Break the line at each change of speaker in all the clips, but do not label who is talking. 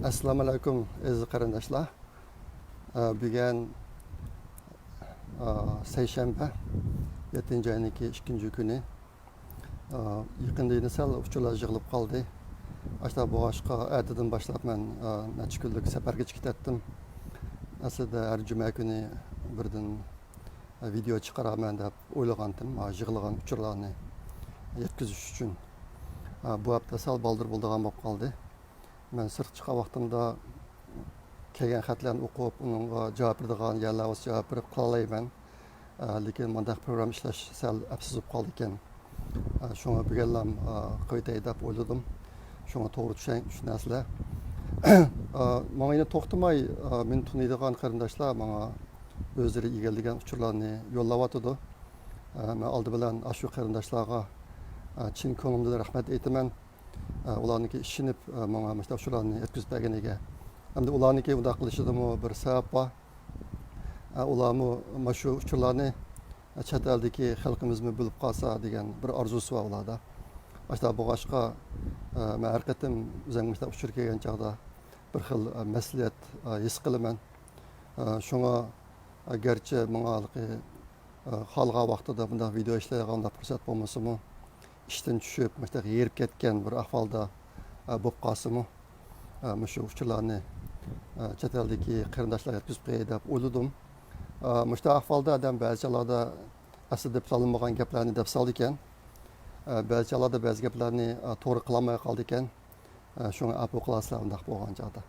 Assalomu alaykum aziz qarindoshlar. Bugun seshanba 7 ayning 2 kuni. Yaqinda sal uchurlar yig'ilib qoldi. Ashta boshqa ertadan boshlab men necha kunlik safarga chiqib ketdim. Aslida har juma kuni birdan video chiqaraman deb o'ylagandim. Yig'ilgan uchurlarni yetkazish uchun. Bu hafta sal baldir bo'ldigan bo'lib qoldi. Men sirт chiqqan vaqtimda kelgan xatlarni o'qib, unga javob beradigan yerlarga javob berib qolayman. Lekin mendaq program ishlash sal afsus bo'lib qoldi ekan. Shunga bugunlam qo'ytay deb o'yladim. Shunga to'g'ri tushunasizlar. Menga to'xtamay men tunaydigan qarindoshlar menga o'zlari egallagan uchurlarni yo'llayotdi. Men oldi bilan shu qarindoshlarga chin ko'nglimdan rahmat aytaman. Ularniki ishinib menga mana shularni yetkazib berganiga. Hamda ularniki undaq qilishidimi bir sabab bor. Ularmi mana shu uchurlarni chet eldagi xalqimizmi bilib qolsa degan bir orzusi bor ularda. Mana bu boshqa men har qatim o'zimga uchur kelgan chog'da bir xil mas'uliyat his qilaman. Shunga garchi menga xalqa vaqtida bunday video ishlaydigan fursat bo'lmasa-mu, ishdan tushib, mana yerib ketgan bir ahvolda bo'lib qolsa-mu, mana shu uchurlarni chet eldagi qarindoshlarga yetkazib qo'yay deb o'yladim. Mana shu ahvolda odam ba'zilarda aslida planlanmagan gaplarni deb soldi ekan. Ba'zilarda ba'zi gaplarni to'g'ri qilolmay qoldi ekan. Shunga afu qilasizlar undaq bo'lgan chog'da.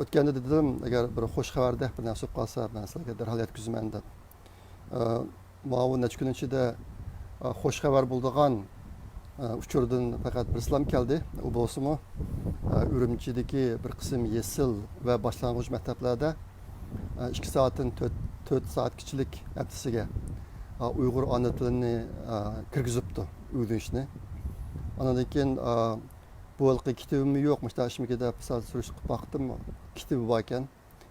O'tganda dedim, agar bir xush xabarda bir narsa bo'lib qolsa, men sizlarga darhol yetkazaman deb. Mana necha kun ichida xush xabar bo'ldigan uchurdan faqat bir islam keldi. U bo'lsa-mu, Urumchidagi bir qism yesil va boshlang'ich maktablarda 2 soatdan 4 soatgachilik haftasiga Uyg'ur ona tilini kirgizibdi o'rganishni. Ondan keyin bu yilgi kitobim yo'q, mana ishimga deb surish qilib baqdim. Kitobi bor ekan.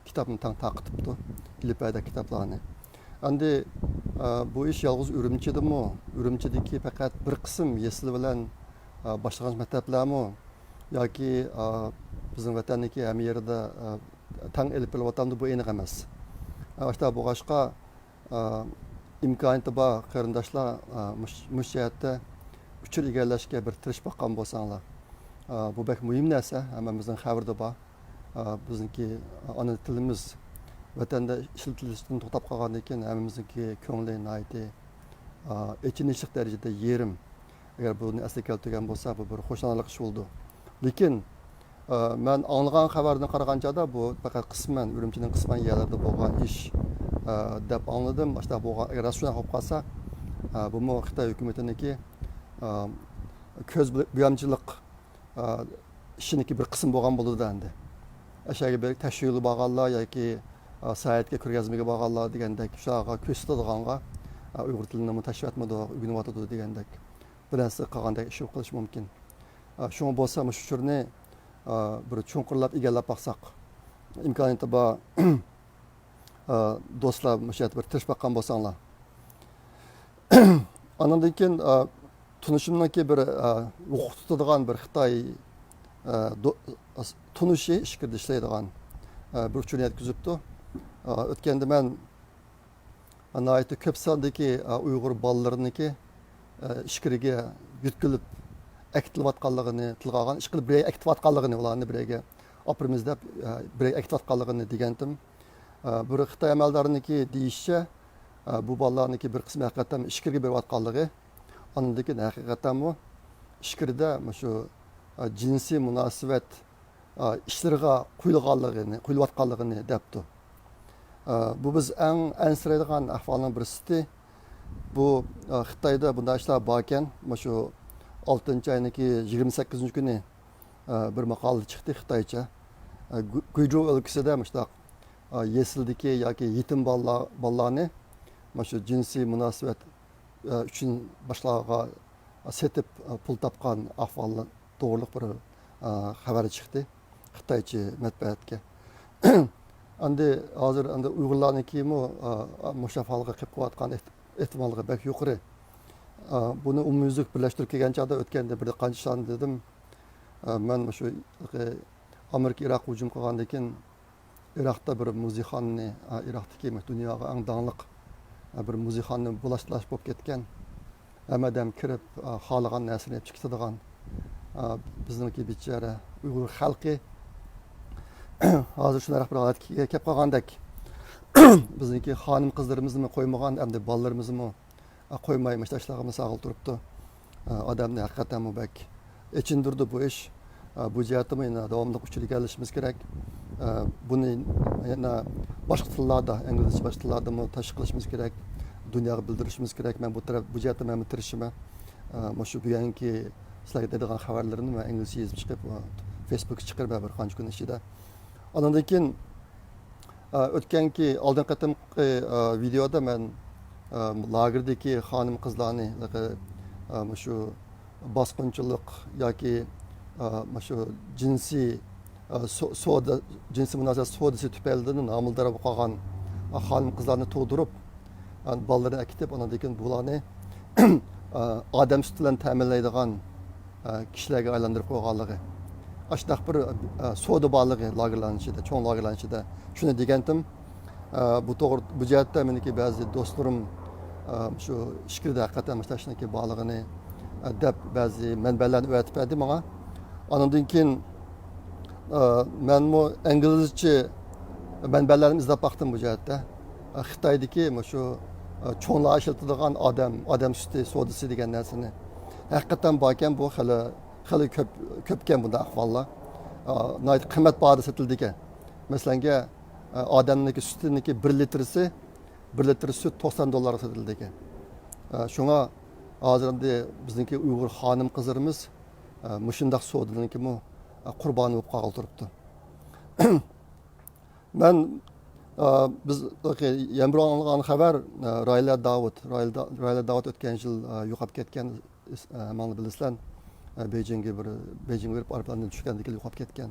Kitobni taqitibdi. Ilipayda kitoblarni. Endi bu ish yolg'iz Urumchidami? Urumchidagi faqat bir qism yesil bilan boshlang'ich maktablarmi yoki bizning vatanniki ham yerda tang elib kelayotgandi bu aniq emas. Boshqa bu boshqa imkoniyati bor qarindoshlar mush jihatda uchur egallashga bir tirish boqqan bo'lsanglar. Bu bek muhim narsa, hammamizning xabarda bor. Bizniki ona tilimiz vatanda ishlatilishdan to'xtab qolgandan keyin hammamizniki ko'ngli nihoyatda echinishli darajada yerim. Agar buni asli keltirgan bo'lsa, bu bir xo'shlanarli ish bo'ldi. Lekin men anglagan xabardan qaraganchada bu faqat qisman Urumchining qisman yerlarda bo'lgan ish deb angladim. Boshqa bo'lgan agar shunday bo'lib qolsa, bu Xitoy hukumatiniki ko'z bo'yamchilik ishiniki bir qism bo'lgan bo'ladi endi. Ashyaga bir tashkil bo'lganlar yoki saytga ko'rgazmaga borganlar degandek shularga ko'rsatadiganға Uyg'ur tilini tashkil etmadi, o'rganyotdi degandek bir narsa qilgandek ish qilish mumkin. Shunga bo'lsa, mana shu uchurni bir chunqurlab egallab baqsaq, imkoniyati bor do'stlar mushat bir tirish baqqan bo'lsanglar. Ondan keyin tunishimniki bir o'qitadigan bir Xitoy tunishi ishkirda ishlaydigan bir uchurni yetkazibdi. O'tganda men nihoyatda ko'p sondagi Uyg'ur bolalarniki ishkiriga yutkilib aktilayotganligini tilga olgan, ish qilib birga aktilayotganligini ularni birga oprimiz deb birga aktilayotganligini degandim. Bu Xitoy amaldorniki deyishcha bu bolalarniki bir qismi haqiqatan ishkirga berayotganligi, ondan keyin haqiqatan bu ishkirda shu jinsiy munosabat ishlariga qo'yilayotganligini debdi. Bu biz eng ansiraydigan ahvolning birisi. Bu Xitoyda bunday ishlar bor ekan. Mana shu 6-ayning 28-kuni bir maqola chiqdi Xitoycha. Guizhou o'lkasida mana yesildagi yoki yetim bolalarni mana shu jinsiy munosabat uchun boshqalarga setib pul topgan ahvolni to'g'riliq bir xabar chiqdi Xitoycha matbuotga. Endi hozir Uyg'urlarnikimi mushaf holga qilib qo'yotgan ehtimolga bak yuqori. Buni umumyuzlik birlashtirib kelgan chog'da o'tganda bir qancha dedim. Men shu Amerika Iroq hujum qilgandan keyin Iroqda bir musiqani, Iroqdagi dunyoga eng dаңлык bir musiqani bulashlash bo'lib ketgan. Hammadan kirib xohlagan narsani olib chiqadigan bizniki bechora Uyg'ur xalqi hozir shunaqa bir holatga kelib qolgandek bizniki xonim qizlarimizni qo'ymagan, endi bolalarimizni qo'ymay mashtashlarimiz sog'il turibdi. Odamni haqiqatan bak ichindirdi bu ish. Bu jihatda davomli uchirga olishimiz kerak. Buni yana boshqa tillarda, inglizcha boshqa tillarda tashkil qilishimiz kerak. Dunyoga bildirishimiz kerak. Men bu jihatda men tirishimman. Shu bugungi sizlarga deydigan xabarlarni men inglizcha yozib chiqib Facebookga chiqarib bir qancha kun ichida. Ondan keyin o'tganki oldin qatimqi videoda men lagerdagi xonim qizlarni shu bosqinchilik yoki shu jinsiy savdo jinsiy munosabat savdosi tufaylidan homildor bo'lib qolgan xonim qizlarni tug'dirib bolalarni akitib undan keyin bularni odam suti bilan ta'minlaydigan kishilarga aylantirib qo'yganligi ashundoq bir savdo borligi lagerlarning ichida cho'ng lagerlarning ichida shuni degandim. Bu to'g'ri bu jihatda meniki ba'zi do'stlarim shu fikrda haqiqatan mana shuniki borligini deb ba'zi manbalarni o'rgatib berdi menga. Ondan keyin men bu inglizcha manbalarni izlab baktım bu jihatda. Xitoydagi shu cho'nglar ishlatadigan odam suti savdosi degan narsani haqiqatan bor ekan. Bu xili ko'pkan bunday ahvollar. Qimmat bahoda sotildi ekan. Masalan, odamniki sutiniki 1 litrisi 1 litr sut $90 sotildi ekan. Shunga hozir endi bizniki Uyg'ur xonim qizlarimiz mushundaq savdodanki qurboni bo'lib qolib turibdi. Men biz yanbir olgan xabar Royla Davud o'tgan yil yo'qolib ketgan. Mana bilasizlar, Beijingga berib aeroplandan tushgandan keyin yo'qolib ketgan.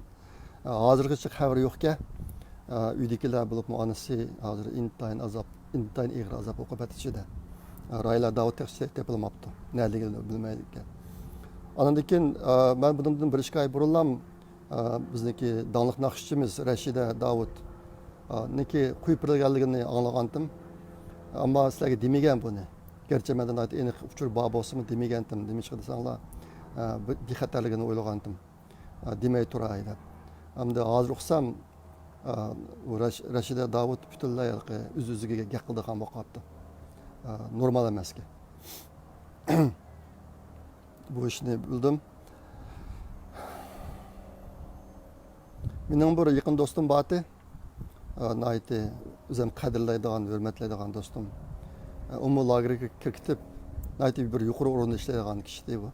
Hozirgacha xabar yo'q-ku. Uydagilar bo'lib onasi hozir intayin ig'ir azob uqubat ichida. Royla Davud tepilmabdi. Neligini bilmaydi ekan. Ondan keyin men bundan bir ikki oy burunlam bizniki dаңлык naqshchimiz Rashida Davud niki qo'yib berilganligini anglagandim. Ammo sizlarga demagan buni. Gerçi mendan aniq uchur bor bo'lsa-mu demagandim. Demoqchi desanglar bexatarligini o'ylagandim. Demay turay deb. Hamda hozir uqsam Rashida Davud butunlay o'z-o'ziga gap qildigan bo'lib qolibdi. Normal emaski. Bu ishni bildim. Mening bir yaqin do'stim bor edi. Nayti o'zim qadrlaydigan, hurmatlaydigan do'stim. Ummu lagerga kirkitib, nayti bir yuqori o'rinda ishlaydigan kishi bu.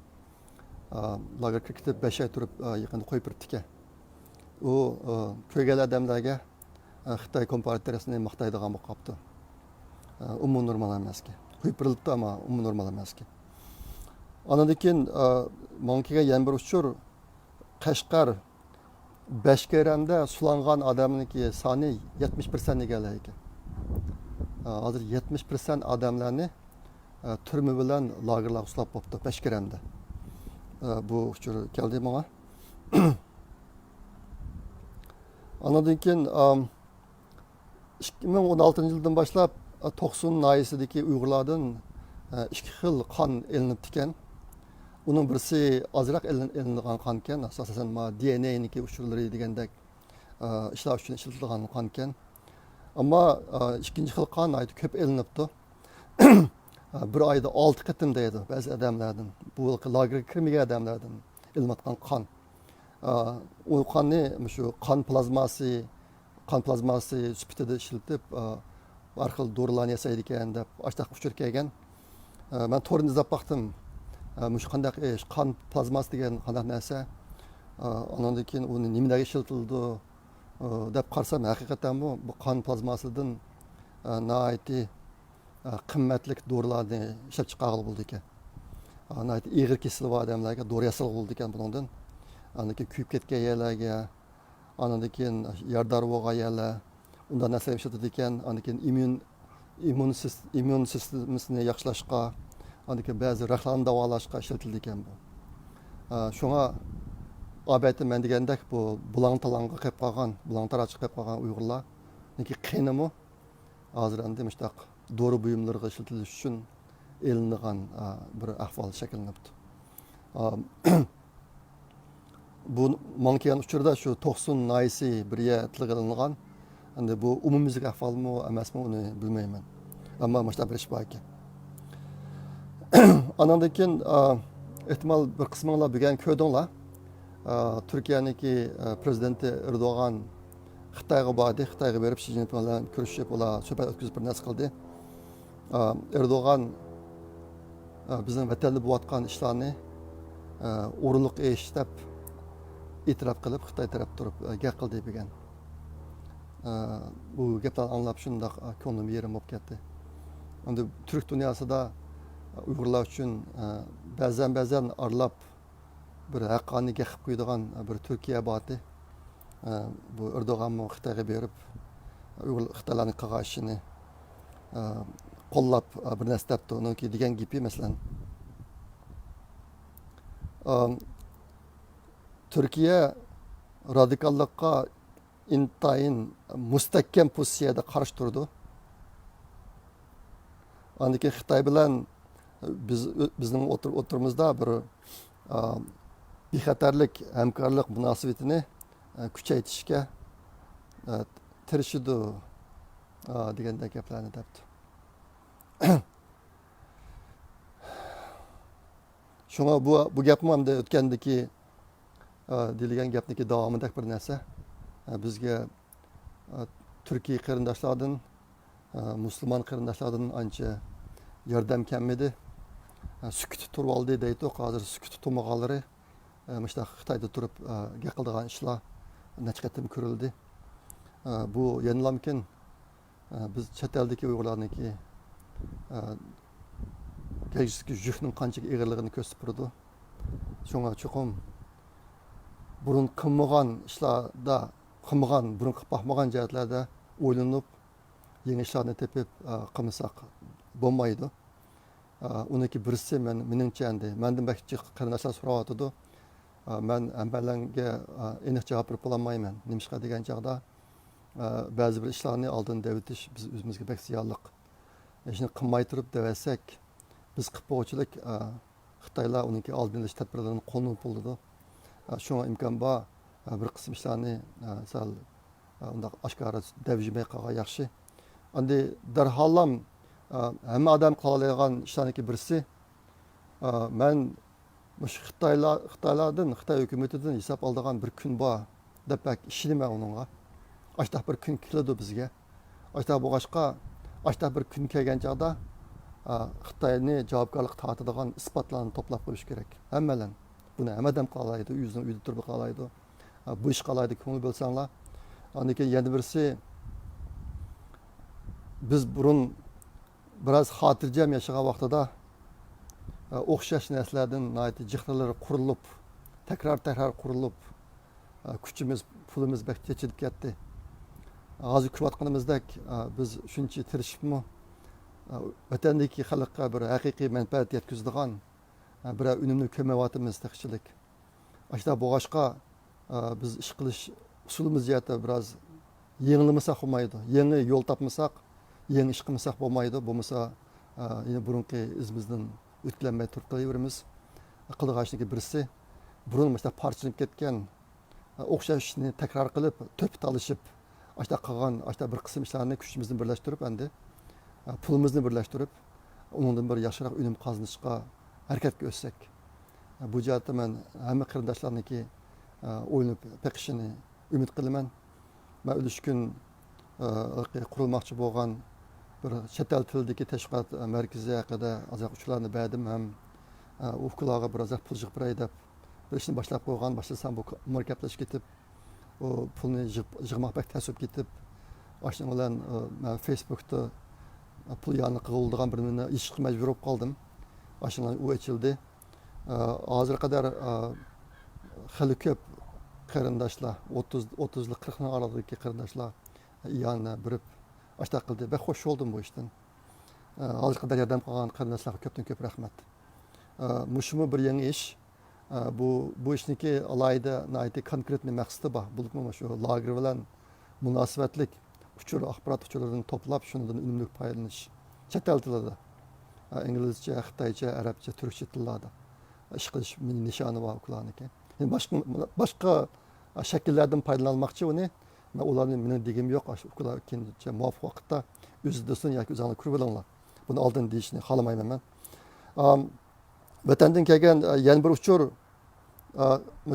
Lagerga kirkitib 5 oy turib yaqinda qo'yib birtdi. U ko'rgan odamlarga Xitoy kompartiyasini maqtaydigan bo'lib qolibdi. Ummu normal emaski. Qo'yib birilibdi, ammo ummu normal emaski. Ondan keyin menga yana bir uchur Qashqar Bashkaramda sulangan odamniki soni 70% egallar ekan. Hozir 70% odamlarni turma bilan lagerlar uslab bo'libdi Bashkaramda. Bu uchur keldi menga. Ondan keyin 2016 yildan boshlab Toqsun nahiyasidagi Uyg'urlardan ikki xil qon elinib ekan. Uning birisi ozroq elingan qon ekan, asosan DNA'niki uchurlari degandek ishlash uchun ishlatilgan qon ekan. Ammo ikkinchi xil qon aytib ko'p elinibdi. Bir oyda 6 qatim deydi ba'zi odamlardan. Bu lagerga kirmagan odamlardan ilinayotgan qon. O qonni shu qon plazmasi sifatida ishlatib har xil dorilarni yasaydi ekan deb ashtaq uchur kelgan. Men to'g'ri izlab baktım. Mush qandaq ish, qon plazmasi degan qandaq narsa. Ondan keyin uni nimaga ishlatildi deb qarsam, haqiqatan bu qon plazmasidan nayti qimmatli dorilarni ishlab chiqarib bo'ldi ekan. Nayti ig'ir kesilib odamlarga dori yasalib bo'ldi ekan bundan. Ondan keyin kuyib ketgan yerlarga, ondan keyin yordar bo'lgan yerlar undan narsa ishlatildi ekan. Ondan keyin immun sistemini yaxshilashga, ondan keyin ba'zi rahlarni davolashga ishlatildi ekan bu. Shunga Albatta men degandek bu bulang talanga qilib qolgan, bulang tarachib qilib qolgan Uyg'urlar neki qiyinimi hozir endi mushtaq dori buyumlariga ishlatilish uchun elingan bir ahvol shakllanibdi. Bu man kelgan uchurda shu To'qsun naisi birga tilga ilingan. Endi bu umumyuzlik ahvolmi emasmi uni bilmayman. Ammo mushtaq bir ish bor ekan. Anandan keyin ehtimol bir qisminglar bilgan ko'rdinglar. Türkiye'deki prezidenti Erdoğan Xitoyga bordi, Xitoyga berib Xi Jinping bilan ko'rishib, ular suhbat o'tkazib bir narsa qildi. Erdo'g'an bizning vatanda bo'layotgan ishlarni o'rinliq ish deb e'tirof qilib, Xitoy taraf turib gap qildi degan. Bu gaplarni anglab shundoq ko'nglim yerim bo'lib ketdi. Endi Türk dunyosida Uyg'urlar uchun ba'zan arlab bir haqqoniy gap qilib qo'yadigan bir Turkiya bordi. Bu Erdo'g'anni Xitoyga berib Xitoylarning qilgan ishini qo'llab bir narsa debdi. Uniki degan gapi masalan Turkiya radikallikqa intayin mustahkam pozitsiyada qarshi turdi. Ondan keyin Xitoy bilan bizning o'tirimizda bir bexatarlik hamkorlik munosabatini kuchaytirishga tirishidi degandek gaplarni debdi. Shunga bu gapim hamda o'tgandagi deyilgan gapniki davomidagi bir narsa. Bizga Turkiya qarindoshlardan, musulmon qarindoshlardan ancha yordam kelmadi. Sukut turib oldi deydi. Hozir sukut turmaganlari mushtaq Xitoyda turib gap qiladigan ishlar necha qatim ko'rildi. Bu yana mumkin biz chet eldagi Uyg'urlarniki kelgusidagi yukning qanchaga eg'irligini ko'rsatib turadi. Shunga chuqum burun qilmagan ishlarda, burun qilib boqmagan jihatlarda o'ylanib, yangi ishlarni tepib qilmasak bo'lmaydi. Uniki birisi meningcha endi mendan bakchi qarindoshlar so'rayotdi. Men ambalanga aniq javob berib olmayman. Nimishqa degan chog'da ba'zi bir ishlarni oldin davetish biz o'zimizga bak ziyonliq. Shuni qilmay turib devasak, biz qilib qo'ychilik Xitoylar uniki oldin olish tadbirlarini qo'llanib bo'ldi. Shunga imkon bor bir qism ishlarni sal undaq oshkora davjimay qolgan yaxshi. Endi darholam hamma odam qila oladigan ishlarniki birisi men Xitoylardan, Xitoy hukumatidan hisob oladigan bir kun bor deb ishonmayman uningga. Ashtaq bir kun keladi bizga. Ashtaq bo'g'ashqa, ashtaq bir kun kelgan chog'da Xitoyni javobgarlik tortadigan isbotlarni to'plab qo'yish kerak. Hammalar buni hammadan qolaydi, uyda turib qolaydi. Bu ish qolaydi, ko'ngil bo'lsanglar. Ondan keyin yana birisi biz burun biroz xotirjam yashagan vaqtida o'xshash narsalardan jihralari qurilib, takror qurilib, kuchimiz, pulimiz bak chechilib ketdi. Hozir ko'rayotganimizdek biz shuncha tirishibmi vatandagi xalqqa bir haqiqiy manfaat yetkazadigan bir unumli ko'mayotimiz taqchilik. Ashta bo'g'ashqa biz ish qilish usulimiz jihatda biroz yengilmasak bo'lmaydi. Yangi yo'l topmasak, yangi ish qilmasak bo'lmaydi. Bo'lmasa yine burunqi izimizdan o'tkilanmay turib qolaveramiz. Qilg'ashniki birisi burun mana parchalanib ketgan o'xshashni takror qilib, to'p talishib, ashta qilgan, ashta bir qism ishlarni kuchimizni birlashtirib, endi pulimizni birlashtirib, undan bir yaxshiroq unum qozonishga harakatga o'tsak. Bu jihatda men hamma qarindoshlarniki o'ylanib beqishini umid qilaman. Men o'lish kun qurilmoqchi bo'lgan bir chet el tilidagi tashviqot markazi haqida ozoq uchlarni berdim. Ham o'quvchilarga biroz pul yig'ib deb bir ishni boshlab qo'ygan, boshlasam bu murakkablash ketib, o pulni yig'moq bak tasib ketib, ashning bilan men Facebookda pul yanı qildigan birini ish qilmay yurib qoldim. Ashinglar u ochildi. Hozir qadar xili ko'p qarindoshlar 30 lik 40 ning oralig'idagi qarindoshlar yana birib ashta qildi. Ben xo'sh bo'ldim bu ishdan. Hozir qadar yordam qilgan qarindoshlarga ko'pdan ko'p rahmat. Mushumi bir yangi ish. bu ishniki alayda naiti konkretni maqsadi bor. Bu shu lager bilan munosabatlik uchur axborot uchurlarini to'plab shundan unumli foydalanish. Chet el tilida inglizcha, xitoycha, arabcha, turkcha tillarda ish qilish nishoni bor ularniki. Endi boshqa shakllardan foydalanmoqchi uni ularning mening degim yo'q. Ular kendincha muvofiq vaqtda o'zidasin yoki o'zinglar ko'rib olinglar. Buni oldin deyishni xohlamayman men. Vatandan kelgan yana bir uchur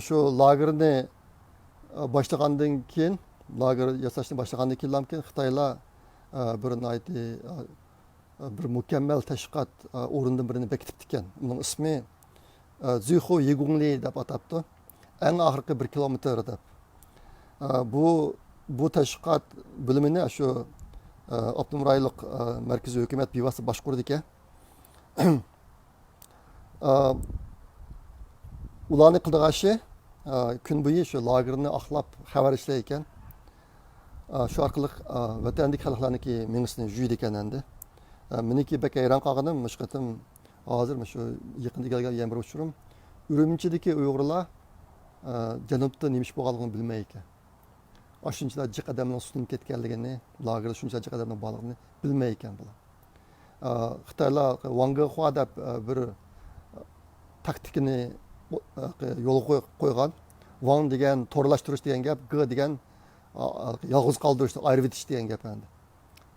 shu lagerni boshlagandan keyin lager yasashni boshlagandan keyin Xitoylar bir mukammal tashqat o'rindan birini bekitibdi ekan. Uning ismi Zuyxu Yigungli deb atabdi. Eng oxirgi 1 kilometr deb. Bu tashqat bilimini shu Abdum rayonlik markaziy hukumat bevosita boshqardi ekan. Ularni qildigan ishi kun bo'yi shu lagerni axlab xabar ishlar ekan. Shu orqali vatandik xalqlarniki mingisini juydi ekan endi. Meniki bek hayron qolganim mushqatim hozir shu yaqinda kelgan yana bir uchurim. Urumchidagi Uyg'urlar janubda nima ish bo'lganligini bilmay ekan. Shunchalar jiq odamning sutinib ketganligini, lagerda shunchalar jiq odamning borligini bilmay ekan bular. Xitoylar Wang Gehua deb bir taktikini yo'lga qo'ygan. Wang degan to'rlashtirish degan gap, G degan yolg'iz qoldirishni ayirib etish degan gap endi.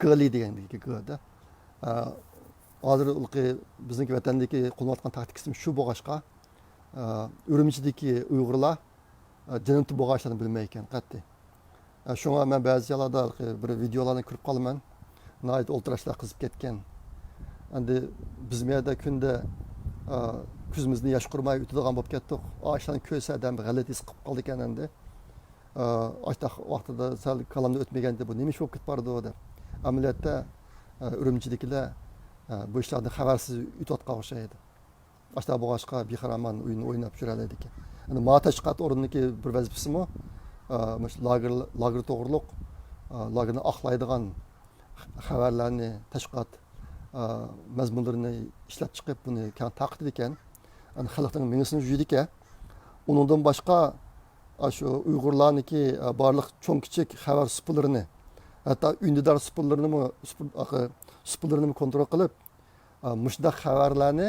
Gli degandagi G'da. Hozir bizniki vatandagi qo'llanayotgan taktikasi shu bo'lg'ashqa Urumchidagi Uyg'urlar janubda bo'lg'ashlarni bilmay ekan qat'iy. Shunga men ba'zi joylarda bir videolarni ko'rib qolaman. Nihoyat o'ltirashlar qizib ketgan. Endi biz bu yerda kunda kuzimizni yosh qurmay o'tadigan bo'lib ketdik. Ashlarni ko'rsa adam g'alati his qilib qoldi ekan endi. Ashta vaqtida sal kalamda o'tmaganda bu nima ish bo'lib ketib bordi deb. Amaliyotda Urumchidagilar bu ishlarni xabarsiz o'tayotgan o'xshaydi. Ashta bo'g'ashqa bexaraman o'yin o'ynab yuradi ekan. Endi ma tashqat o'rniki bir vazifasimi lager to'g'riliq lagerni oqlaydigan xabarlarni tashqat mazmunlarini ishlab chiqib buni taqdim ekan. Xalqning mingisini juydi ekan. Undan boshqa shu Uyg'urlarniki barliq cho'ng kichik xabar supularini hatto undidor supularini kontrol qilib mushdaq xabarlarni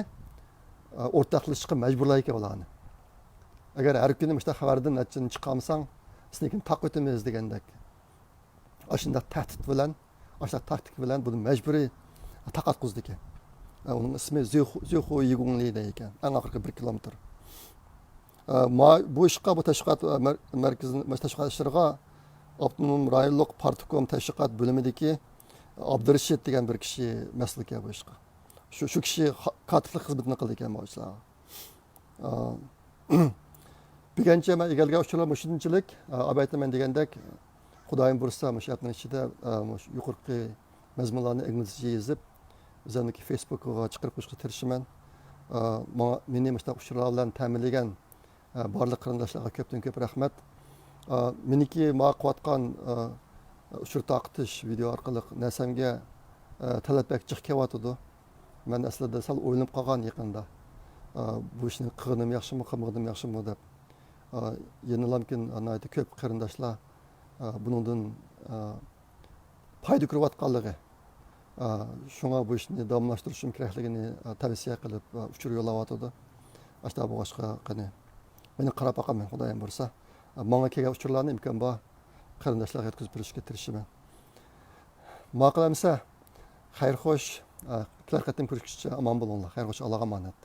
o'rtoqlashishga majburlar ekan ularni. Agar har kuni mushdaq xabardan natijani chiqamsang siznikini taq o'tamiz degandek. Ashunda tahdid bilan, ashunda taktik bilan buni majburiy taqatqizdi ekan. Uning ismi Zuyxu Yigungli ekan. Eng oxirgi 1 kilometr. Bu ishqa bu tashqat markazining tashqat ishlariga Abdum rayonlik partikom tashqat bo'limidagi Abdurashid degan bir kishi mas'ul ekan bu ishqa. Shu kishi katiblik xizmatini qildi ekan bu ishlar. Buguncha men egalga uchragan shunchalik abaytaman degandek Xudoyim bursa shu yapning ichida yuqorqi mazmunlarni inglizcha yozib o'zimniki Facebook'ga chiqarib qo'yishga tirishaman. Meni mana shu uchurlar bilan ta'minlagan barliq qarindoshlarga ko'pdan ko'p rahmat. Meniki ma qilayotgan uchur taqtish video orqali narsamga talabak chiq kelyotdi. Men aslida sal o'ylanib qolgan yaqinda. Bu ishni qilganim yaxshimi, qilmaganim yaxshimi deb. Yenilamkin anayda ko'p qarindoshlar bundan foyda ko'rayotganligi. Shunga bu ishni davomlashtirishim kerakligini tavsiya qilib uchur yo'layotdi. Ashta boshqa qani. Meni qarab boqaman Xudoyim bo'lsa. Menga kelgan uchurlarni imkon bor qarindoshlarga yetkazib berishga tirishaman. Ma'qulamsa, xayr xo'sh, kelar qatim ko'rishguncha omon bo'linglar. Xayr xo'sh, Allohga omonat.